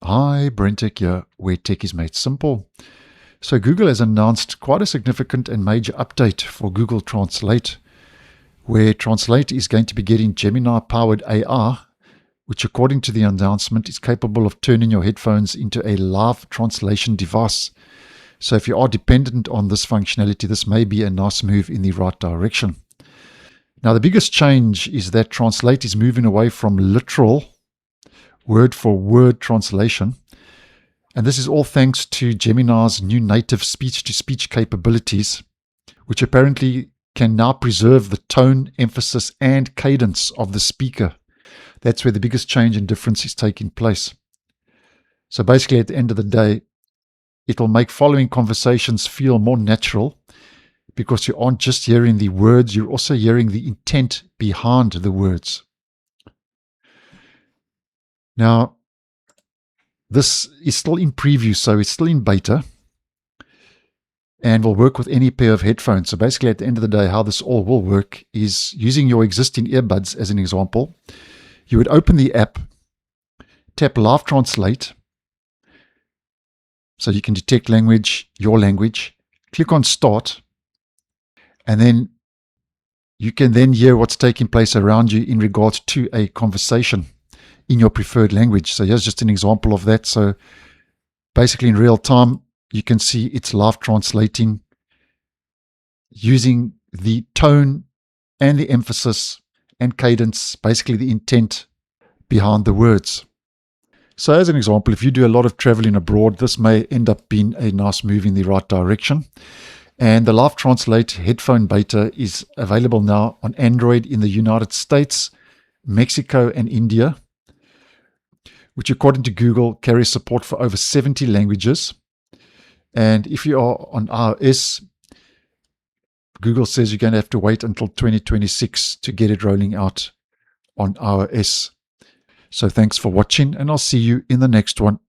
Hi, BrenTech here, where tech is made simple. So Google has announced quite a significant and major update for Google Translate, where Translate is going to be getting Gemini-powered AI, which according to the announcement is capable of turning your headphones into a live translation device. So if you are dependent on this functionality, this may be a nice move in the right direction. Now the biggest change is that Translate is moving away from literal word-for-word translation. And this is all thanks to Gemini's new native speech-to-speech capabilities, which apparently can now preserve the tone, emphasis, and cadence of the speaker. That's where the biggest change and difference is taking place. So basically, at the end of the day, it'll make following conversations feel more natural because you aren't just hearing the words, you're also hearing the intent behind the words. Now, this is still in preview, so it's still in beta and will work with any pair of headphones. So basically, at the end of the day, how this all will work is using your existing earbuds as an example. You would open the app, tap Live Translate, so you can detect language, your language, click on Start, and then you can then hear what's taking place around you in regards to a conversation in your preferred language. So here's just an example of that. So basically in real time, you can see it's live translating using the tone and the emphasis and cadence, basically the intent behind the words. So as an example, if you do a lot of traveling abroad, this may end up being a nice move in the right direction. And the Live Translate headphone beta is available now on Android in the United States, Mexico, and India, which according to Google carries support for over 70 languages. And if you are on iOS, Google says you're going to have to wait until 2026 to get it rolling out on iOS. So thanks for watching, and I'll see you in the next one.